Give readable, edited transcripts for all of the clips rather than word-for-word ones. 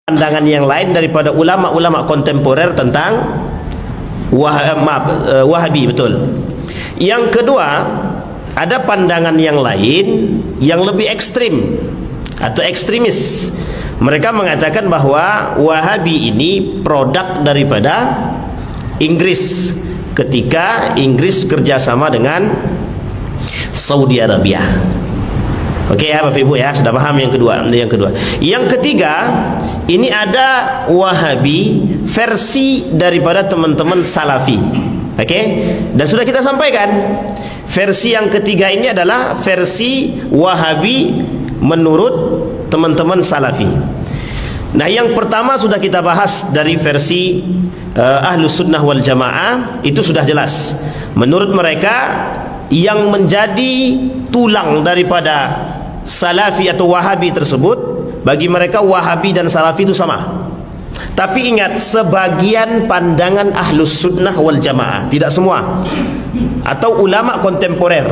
pandangan yang lain daripada ulama-ulama kontemporer tentang Wahabi, betul. Yang kedua, ada pandangan yang lain yang lebih ekstrim atau ekstremis. Mereka mengatakan bahwa Wahabi ini produk daripada Inggris ketika Inggris kerjasama dengan Saudi Arabia. Oke ya Bapak Ibu ya, sudah paham yang kedua. Yang ketiga, ini ada Wahabi versi daripada teman-teman Salafi. Oke? Dan sudah kita sampaikan, versi yang ketiga ini adalah versi Wahabi menurut teman-teman Salafi. Nah, yang pertama sudah kita bahas dari versi Ahlus Sunnah wal Jamaah, itu sudah jelas. Menurut mereka yang menjadi tulang daripada Salafi atau Wahabi tersebut, bagi mereka Wahabi dan Salafi itu sama. Tapi ingat, sebagian pandangan Ahlus Sunnah wal Jamaah, tidak semua, atau ulama kontemporer.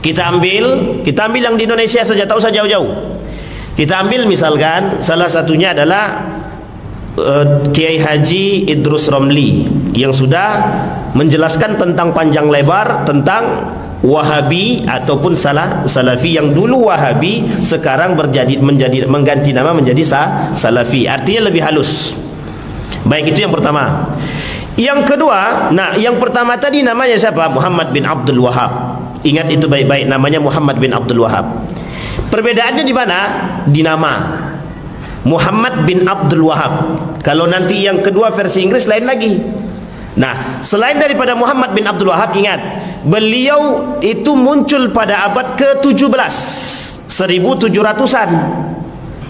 Kita ambil yang di Indonesia saja, tak usah jauh-jauh. Kita ambil misalkan salah satunya adalah Kiai Haji Idrus Romli yang sudah menjelaskan tentang panjang lebar tentang Wahabi ataupun Salafi, yang dulu Wahabi sekarang mengganti nama menjadi Salafi, artinya lebih halus. Baik, itu yang pertama. Yang kedua, nah yang pertama tadi namanya siapa? Muhammad bin Abdul Wahab. Ingat itu baik-baik, namanya Muhammad bin Abdul Wahab. Perbedaannya di mana? Di nama. Muhammad bin Abdul Wahab. Kalau nanti yang kedua versi Inggris lain lagi. Nah, selain daripada Muhammad bin Abdul Wahab, ingat, beliau itu muncul pada abad ke-17, 1700-an.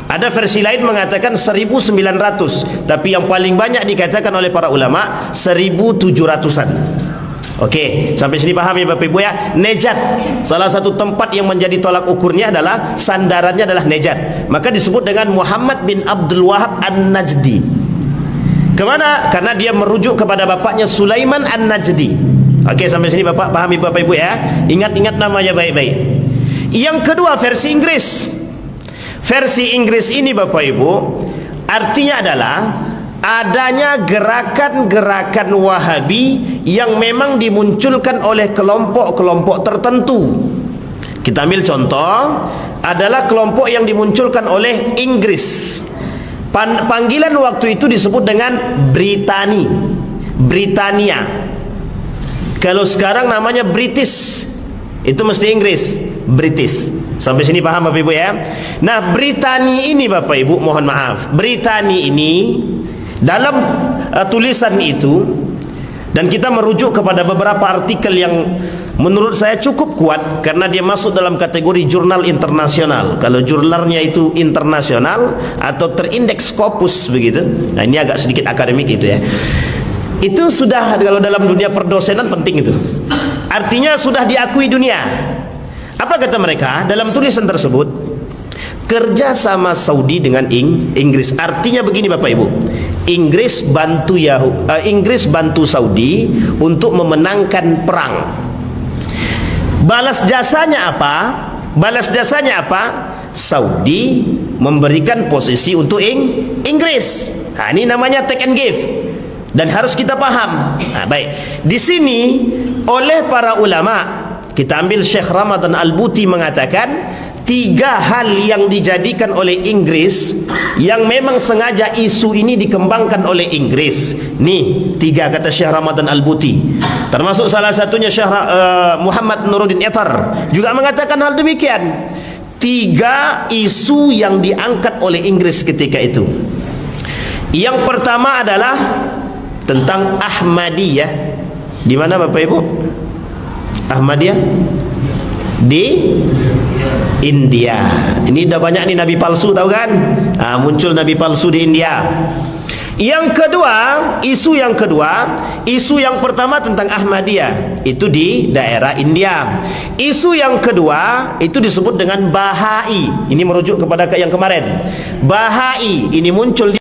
Ada versi lain mengatakan 1900, tapi yang paling banyak dikatakan oleh para ulama 1700-an. Oke, sampai sini paham ya Bapak Ibu ya? Nejat, salah satu tempat yang menjadi tolak ukurnya adalah, sandarannya adalah Nejat. Maka disebut dengan Muhammad bin Abdul Wahab An-Najdi. Kemana? Karena dia merujuk kepada bapaknya Sulaiman An-Najdi. Oke, sampai sini Bapak pahami Bapak Ibu ya? Ingat-ingat namanya baik-baik. Yang kedua, versi Inggris. Versi Inggris ini Bapak Ibu, artinya adalah adanya gerakan-gerakan Wahabi yang memang dimunculkan oleh kelompok-kelompok tertentu. Kita ambil contoh, adalah kelompok yang dimunculkan oleh Inggris. Panggilan waktu itu disebut dengan Britania. Kalau sekarang namanya British, itu mesti Inggris, British. Sampai sini paham Bapak Ibu ya? Nah, Britania ini Bapak Ibu, mohon maaf, Britania ini dalam tulisan itu, dan kita merujuk kepada beberapa artikel yang menurut saya cukup kuat, karena dia masuk dalam kategori jurnal internasional. Kalau jurnalnya itu internasional atau terindeks Scopus begitu, nah ini agak sedikit akademik itu ya. Itu sudah, kalau dalam dunia perdosenan penting itu, artinya sudah diakui dunia. Apa kata mereka dalam tulisan tersebut? Kerja sama Saudi dengan Inggris. Artinya begini Bapak Ibu, Inggris bantu Saudi untuk memenangkan perang. Balas jasanya apa? Saudi memberikan posisi untuk Inggris. Nah, ini namanya take and give, dan harus kita paham. Nah, baik. Di sini oleh para ulama, kita ambil Syekh Ramadan Al-Buti mengatakan 3 hal yang dijadikan oleh Inggris, yang memang sengaja isu ini dikembangkan oleh Inggris. Nih 3 kata Syekh Ramadan Al-Buti. Termasuk salah satunya Syekh Muhammad Nuruddin Etar juga mengatakan hal demikian. 3 isu yang diangkat oleh Inggris ketika itu. Yang pertama adalah tentang Ahmadiyah. Di mana Bapak Ibu? Ahmadiyah di India. Ini udah banyak nih nabi palsu, tahu kan? Nah, muncul nabi palsu di India. Yang kedua, isu yang pertama tentang Ahmadiyah, itu di daerah India. Isu yang kedua itu disebut dengan Bahai. Ini merujuk kepada yang kemarin. Bahai ini muncul di